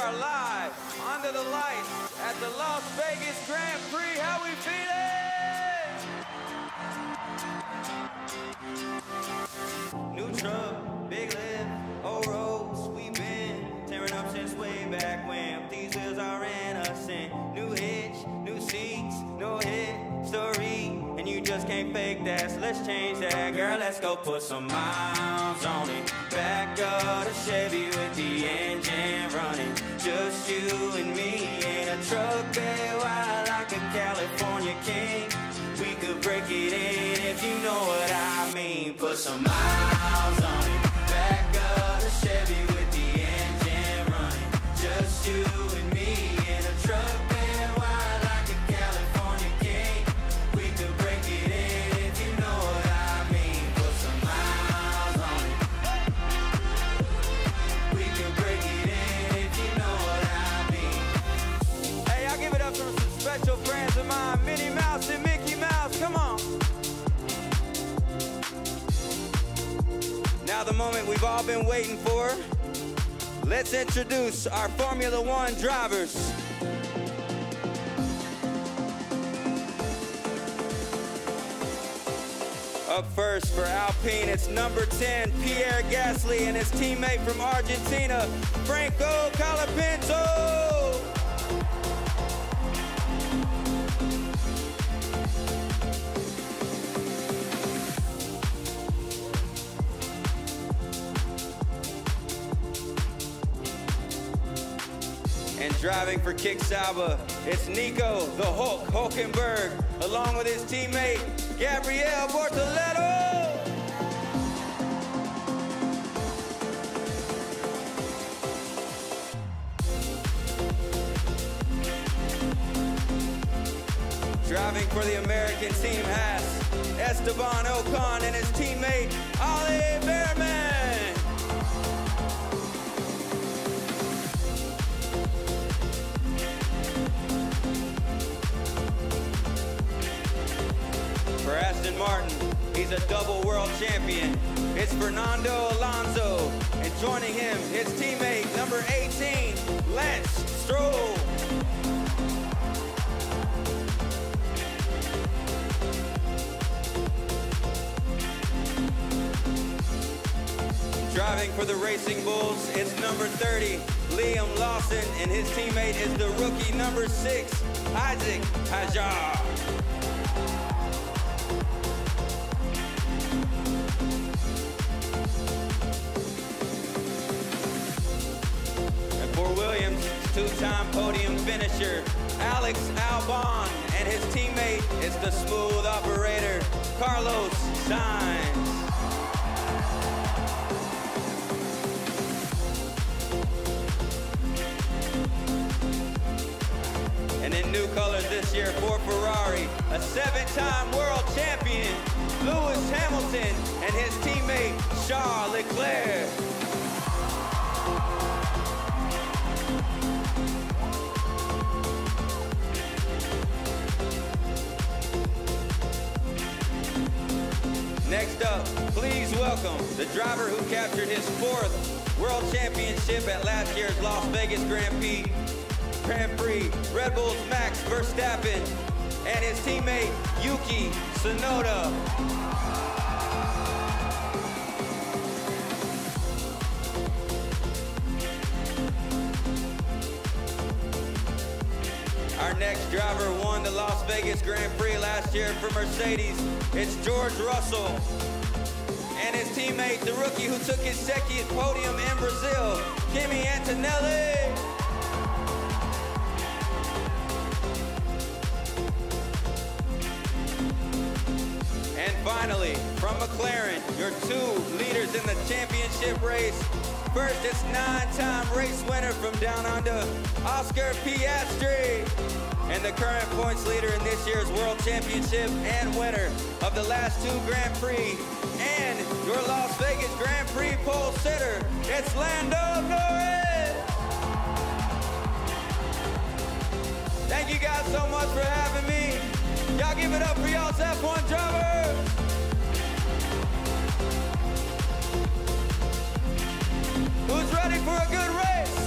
are live under the lights at the Las Vegas Grand Prix. How we feeling? New truck, big lift, old roads, we been tearing up since way back when. These wheels are innocent. New hitch, new seats, no hit story, and you just can't fake that. So let's change that, girl. Let's go put some miles on it. Back of the Chevy with the engine running. Just you and me in a truck bed wide like a California king. We could break it in if you know what I mean. Put some miles on it. Back of the Chevy with the engine running. Just you and me in a truck bed wide like a California king. We could break it in if you know what I mean. Put some miles on it. We could break it in if you know what I mean. Hey, I'll give it up for some special friends of mine, Minnie Mouse and Mickey Mouse. Come on. Now the moment we've all been waiting for. Let's introduce our Formula One drivers. Up first for Alpine, it's number 10, Pierre Gasly, and his teammate from Argentina, Franco Colapinto. And driving for Kick Sauber, it's Nico, the Hulk, Hulkenberg, along with his teammate, Gabriel Bortoleto. Driving for the American team Haas, Esteban Ocon and his teammate, Ali Behrman. For Aston Martin, he's a double world champion. It's Fernando Alonso, and joining him, his teammate, number 18, Lance Stroll. Driving for the Racing Bulls, it's number 30, Liam Lawson, and his teammate is the rookie number 6, Isaac Hajar. For Williams, two-time podium finisher, Alex Albon, and his teammate is the smooth operator, Carlos Sainz. And in new colors this year for Ferrari, a 7-time world champion, Lewis Hamilton, and his teammate, Charles Leclerc. Next up, please welcome the driver who captured his 4th World Championship at last year's Las Vegas Grand Prix, Red Bull's Max Verstappen, and his teammate, Yuki Tsunoda. Our next driver won the Las Vegas Grand Prix last year for Mercedes. It's George Russell. And his teammate, the rookie who took his second podium in Brazil, Kimi Antonelli. And finally, from McLaren, your 2 leaders in the championship race. First, it's 9-time race winner from down under, Oscar Piastri, and the current points leader in this year's World Championship and winner of the last 2 Grand Prix, and your Las Vegas Grand Prix pole sitter, it's Lando Norris. Thank you guys so much for having me. Y'all give it up for y'all's F1 drivers. Who's ready for a good race?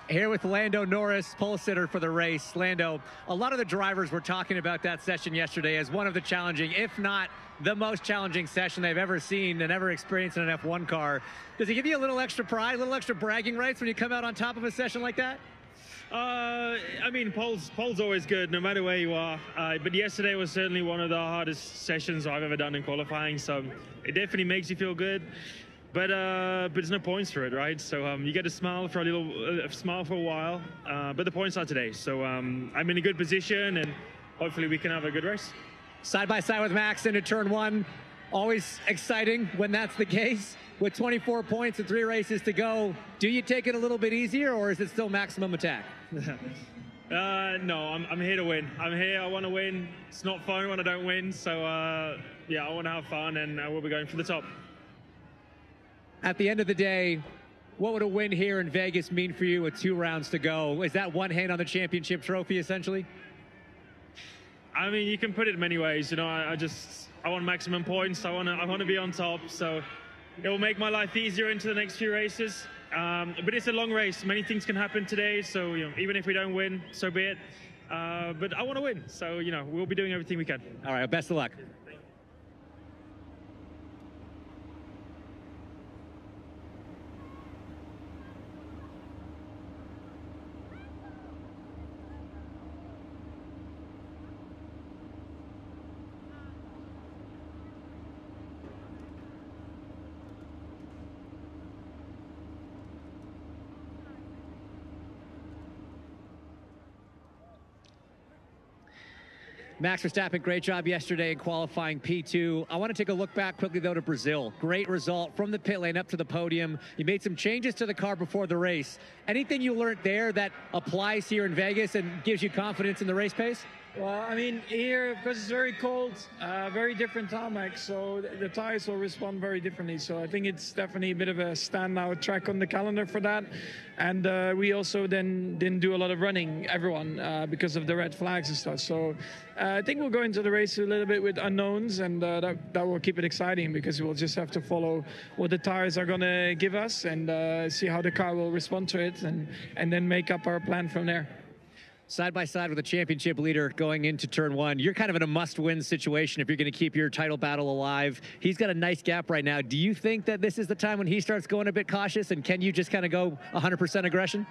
Here with Lando Norris, pole sitter for the race. Lando, a lot of the drivers were talking about that session yesterday as one of the challenging, if not the most challenging session they've ever seen and ever experienced in an F1 car. Does it give you a little extra pride, a little extra bragging rights when you come out on top of a session like that? I mean, pole's always good, no matter where you are. But yesterday was certainly one of the hardest sessions I've ever done in qualifying, so it definitely makes you feel good. But there's no points for it, right? So you get a smile for a while, but the points are today. So I'm in a good position, and hopefully we can have a good race. Side by side with Max into turn one, always exciting when that's the case. With 24 points and 3 races to go, do you take it a little bit easier, or is it still maximum attack? No, I'm here to win. I'm here, I want to win. It's not fun when I don't win, so yeah, I want to have fun, and we'll be going for the top. At the end of the day, what would a win here in Vegas mean for you with 2 rounds to go? Is that one hand on the championship trophy, essentially? I mean, you can put it many ways. You know, I want maximum points. I want to be on top. So it will make my life easier into the next few races. But it's a long race. Many things can happen today. So even if we don't win, so be it. But I want to win. So we'll be doing everything we can. All right. Best of luck. Max Verstappen, great job yesterday in qualifying P2. I want to take a look back quickly, though, to Brazil. Great result from the pit lane up to the podium. You made some changes to the car before the race. Anything you learned there that applies here in Vegas and gives you confidence in the race pace? Well, I mean, here, because it's very cold, very different tarmac, so the tires will respond very differently. So I think it's definitely a bit of a standout track on the calendar for that. And we also then didn't do a lot of running, everyone, because of the red flags and stuff. So I think we'll go into the race a little bit with unknowns, and that will keep it exciting, because we'll just have to follow what the tires are going to give us and see how the car will respond to it, and then make up our plan from there. Side by side with the championship leader going into turn one, you're kind of in a must-win situation if you're going to keep your title battle alive. He's got a nice gap right now. Do you think that this is the time when he starts going a bit cautious, and can you just kind of go 100% aggression?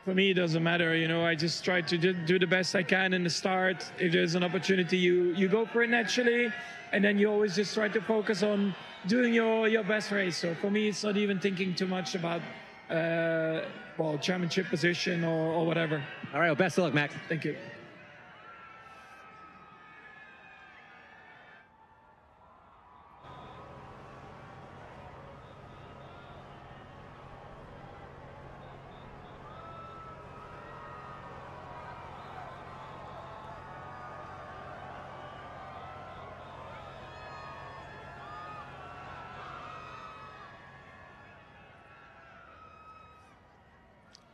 For me, it doesn't matter. I just try to do the best I can in the start. If there's an opportunity, you go for it naturally, and then you always just try to focus on doing your best race. So for me, it's not even thinking too much about championship position or whatever. All right, well, best of luck, Max. Thank you.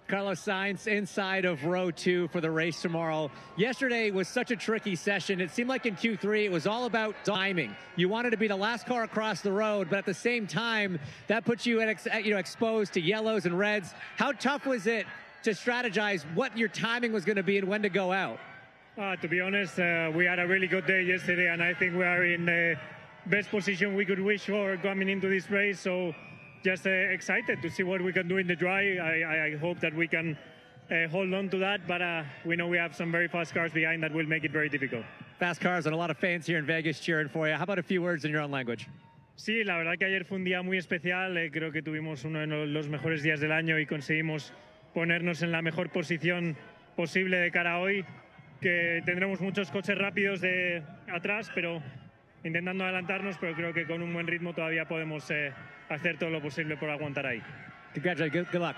Carlos Sainz inside of row 2 for the race tomorrow. Yesterday was such a tricky session. It seemed like in Q3 it was all about timing. You wanted to be the last car across the road, but at the same time, that puts you exposed to yellows and reds. How tough was it to strategize what your timing was going to be and when to go out? To be honest, we had a really good day yesterday, and I think we are in the best position we could wish for coming into this race. So just excited to see what we can do in the dry. I hope that we can hold on to that, but we know we have some very fast cars behind that will make it very difficult. Fast cars and a lot of fans here in Vegas cheering for you. How about a few words in your own language? Sí, la verdad que ayer fue un día muy especial. Creo que tuvimos uno de los mejores días del año y conseguimos ponernos en la mejor posición posible de cara a hoy, que tendremos muchos coches rápidos de atrás, pero intentando adelantarnos, pero creo que con un buen ritmo todavía podemos hacer todo lo posible por aguantar ahí. Congratulations. Good luck.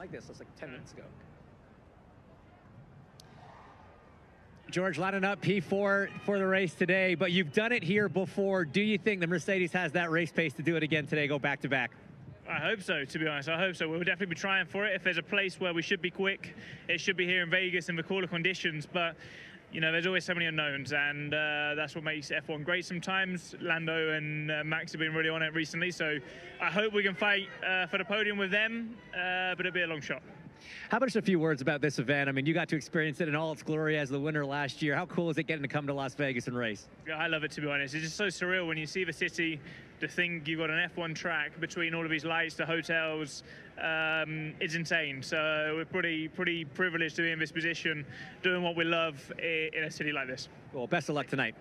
like this. It's like 10 minutes ago. George, lining up P4 for the race today, but you've done it here before. Do you think the Mercedes has that race pace to do it again today, go back to back? I hope so, to be honest. I hope so. We'll definitely be trying for it. If there's a place where we should be quick, it should be here in Vegas in the cooler conditions. But, you know, there's always so many unknowns, and that's what makes F1 great sometimes. Lando and Max have been really on it recently, so I hope we can fight for the podium with them, but it'll be a long shot. How about just a few words about this event? I mean, you got to experience it in all its glory as the winner last year. How cool is it getting to come to Las Vegas and race? Yeah, I love it, to be honest. It's just so surreal when you see the city, to think you've got an F1 track between all of these lights, the hotels. It's insane. So we're pretty privileged to be in this position, doing what we love in a city like this. Well, best of luck tonight.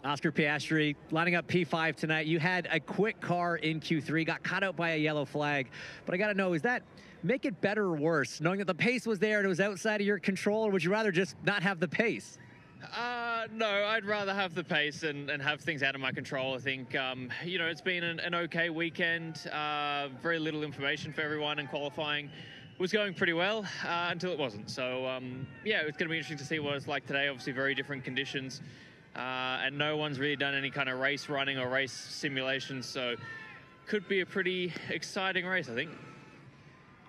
Oscar Piastri lining up P5 tonight. You had a quick car in Q3, got caught out by a yellow flag. But I got to know, is that make it better or worse, knowing that the pace was there and it was outside of your control, or would you rather just not have the pace? No, I'd rather have the pace and have things out of my control. I think, you know, it's been an okay weekend. Very little information for everyone, and qualifying was going pretty well until it wasn't. So, yeah, it's going to be interesting to see what it's like today. Obviously, very different conditions. And no one's really done any kind of race running or race simulations, so could be a pretty exciting race, I think.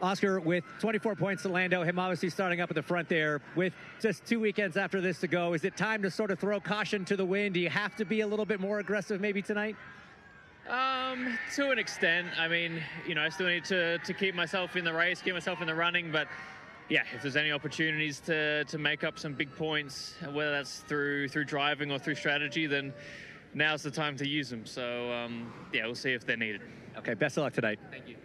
Oscar, with 24 points to Lando, him obviously starting up at the front there, with just 2 weekends after this to go, is it time to sort of throw caution to the wind? Do you have to be a little bit more aggressive maybe tonight? To an extent. I mean, you know, I still need to keep myself in the race, keep myself in the running, but yeah, if there's any opportunities to make up some big points, whether that's through driving or through strategy, then now's the time to use them. So, yeah, we'll see if they're needed. Okay, best of luck tonight. Thank you.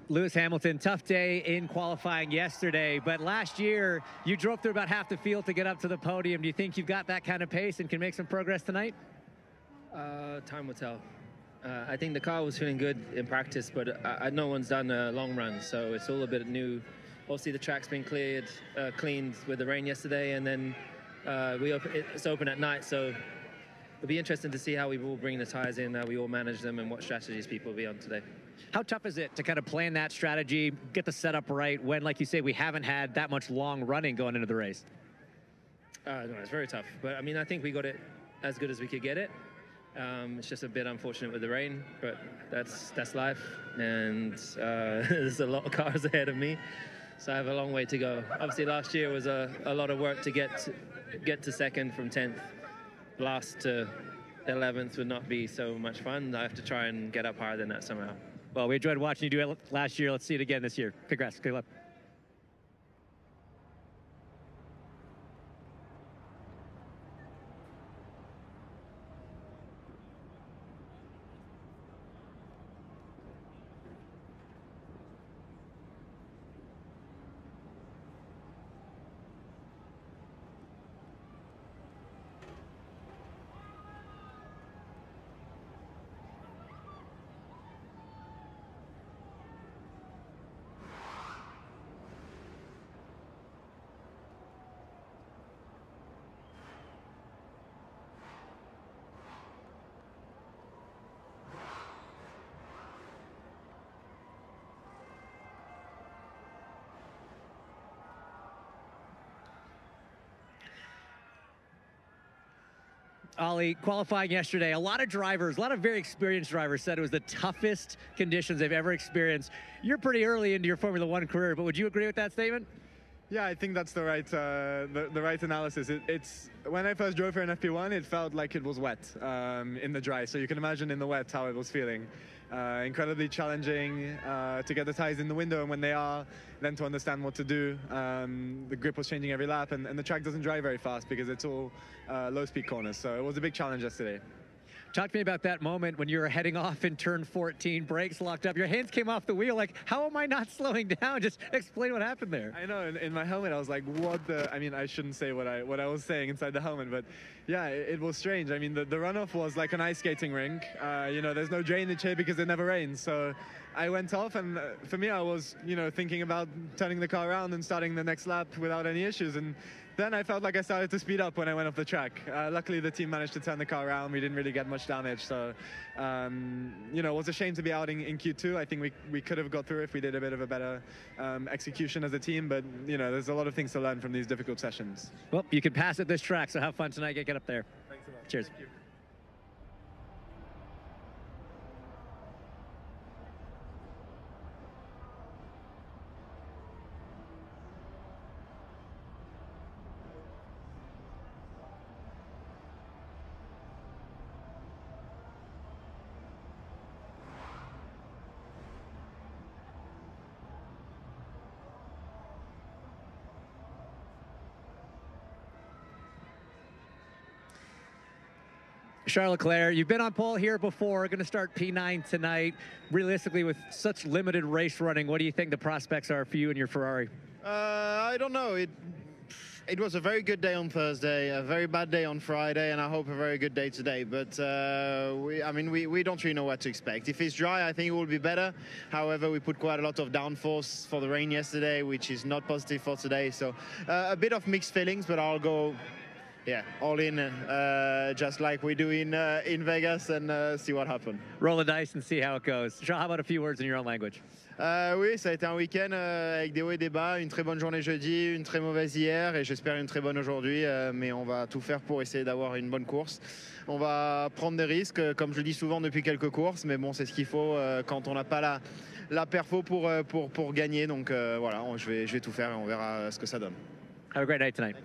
Lewis Hamilton, tough day in qualifying yesterday, but last year you drove through about half the field to get up to the podium. Do you think you've got that kind of pace and can make some progress tonight? Time will tell. I think the car was feeling good in practice, but no one's done a long run, so it's all a bit new. Obviously, the track's been cleaned with the rain yesterday, and then it's open at night, so it'll be interesting to see how we all bring the tires in, how we all manage them, and what strategies people will be on today. How tough is it to kind of plan that strategy, get the setup right, when, like you say, we haven't had that much long running going into the race? No, it's very tough. But, I mean, I think we got it as good as we could get it. It's just a bit unfortunate with the rain, but that's life. And there's a lot of cars ahead of me, so I have a long way to go. Obviously, last year was a lot of work to get to second from 10th. Last to 11th would not be so much fun. I have to try and get up higher than that somehow. Well, we enjoyed watching you do it last year. Let's see it again this year. Congrats. Good luck. Ollie, qualifying yesterday, a lot of drivers, a lot of very experienced drivers said it was the toughest conditions they've ever experienced. You're pretty early into your Formula One career, but would you agree with that statement? Yeah, I think that's the right the right analysis. It's when I first drove here in FP1, it felt like it was wet in the dry. So you can imagine in the wet how it was feeling. Incredibly challenging to get the tires in the window, and when they are, then to understand what to do. The grip was changing every lap, and the track doesn't dry very fast because it's all low-speed corners. So it was a big challenge yesterday. Talk to me about that moment when you were heading off in turn 14, brakes locked up, your hands came off the wheel. Like, how am I not slowing down? Just explain what happened there. I know, in my helmet, I was like, what the, I mean, I shouldn't say what I was saying inside the helmet, but yeah, it was strange. I mean, the runoff was like an ice skating rink. You know, there's no drainage here because it never rains. So I went off, and for me, I was, you know, thinking about turning the car around and starting the next lap without any issues. And then I felt like I started to speed up when I went off the track. Luckily, the team managed to turn the car around. We didn't really get much damage. So, you know, it was a shame to be out in Q2. I think we could have got through if we did a bit of a better execution as a team. But, you know, there's a lot of things to learn from these difficult sessions. Well, you can pass at this track, so have fun tonight. Get up there. Thanks a lot. Cheers. Thank you. Charles Leclerc, you've been on pole here before, going to start P9 tonight. Realistically, with such limited race running, what do you think the prospects are for you and your Ferrari? I don't know. It was a very good day on Thursday, a very bad day on Friday, and I hope a very good day today. But we don't really know what to expect. If it's dry, I think it will be better. However, we put quite a lot of downforce for the rain yesterday, which is not positive for today. So a bit of mixed feelings, but I'll go, yeah, all in, just like we do in Vegas, and see what happens. Roll the dice and see how it goes. Charles, how about a few words in your own language? Oui, ça a été un week-end avec des hauts et des bas, une très bonne journée jeudi, une très mauvaise hier, et j'espère une très bonne aujourd'hui, mais on va tout faire pour essayer d'avoir une bonne course. On va prendre des risques, comme je le dis souvent depuis quelques courses, mais bon, c'est ce qu'il faut quand on n'a pas la perfo pour gagner, donc voilà, je vais tout faire et on verra ce que ça donne. Have a great night tonight.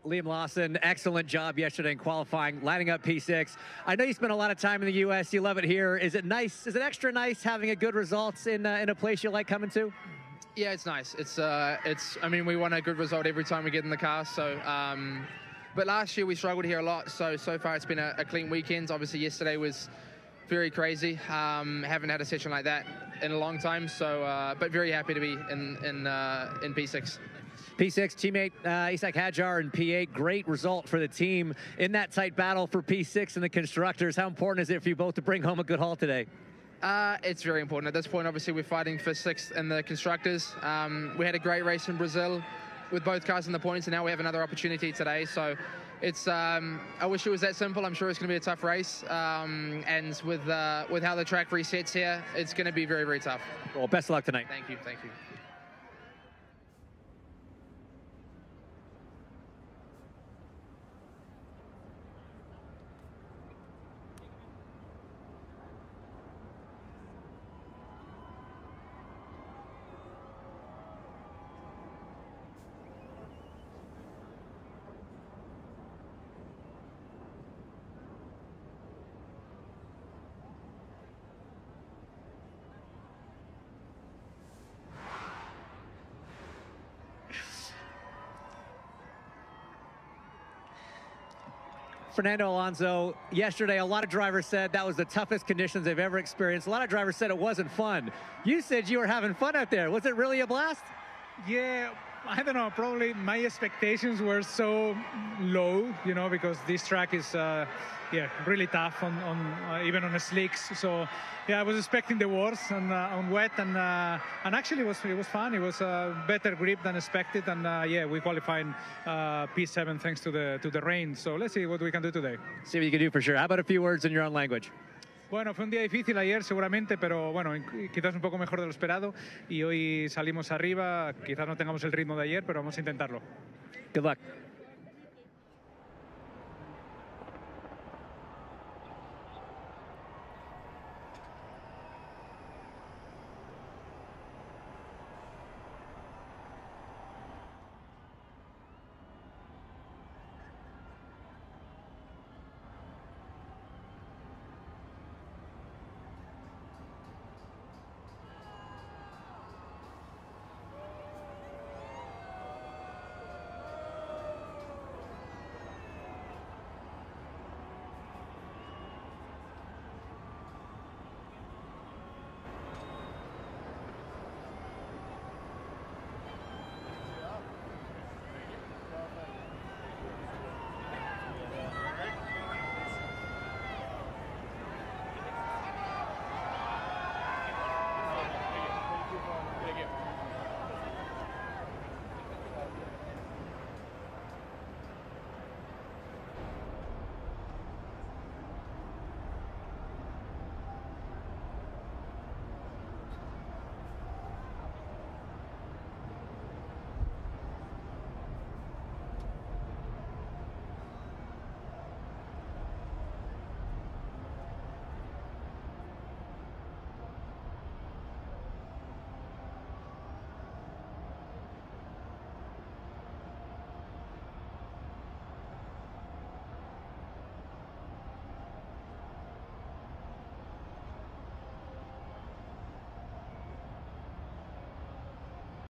Liam Lawson, excellent job yesterday in qualifying, lining up P6. I know you spent a lot of time in the U.S. You love it here. Is it nice? Is it extra nice having a good results in a place you like coming to? Yeah, it's nice. It's. I mean, we want a good result every time we get in the car. So, but last year we struggled here a lot. So far it's been a clean weekend. Obviously yesterday was very crazy. Haven't had a session like that in a long time. So, but very happy to be in P6. P6 teammate Isak Hadjar in P8. Great result for the team in that tight battle for P6 and the constructors. How important is it for you both to bring home a good haul today? It's very important. At this point, obviously, we're fighting for 6th in the constructors. We had a great race in Brazil with both cars in the points, and now we have another opportunity today. So it's, I wish it was that simple. I'm sure it's going to be a tough race. And with how the track resets here, it's going to be very, very tough. Well, best of luck tonight. Thank you. Thank you. Fernando Alonso, yesterday a lot of drivers said that was the toughest conditions they've ever experienced. A lot of drivers said it wasn't fun. You said you were having fun out there. Was it really a blast? Yeah, I don't know, probably my expectations were so low, you know, because this track is, yeah, really tough on even on the slicks. So, yeah, I was expecting the worst on wet, and actually it was fun. It was better grip than expected, and yeah, we qualified P7 thanks to the rain. So let's see what we can do today. See what you can do for sure. How about a few words in your own language? Bueno, fue un día difícil ayer seguramente, pero bueno, quizás un poco mejor de lo esperado. Y hoy salimos arriba, quizás no tengamos el ritmo de ayer, pero vamos a intentarlo. Good luck.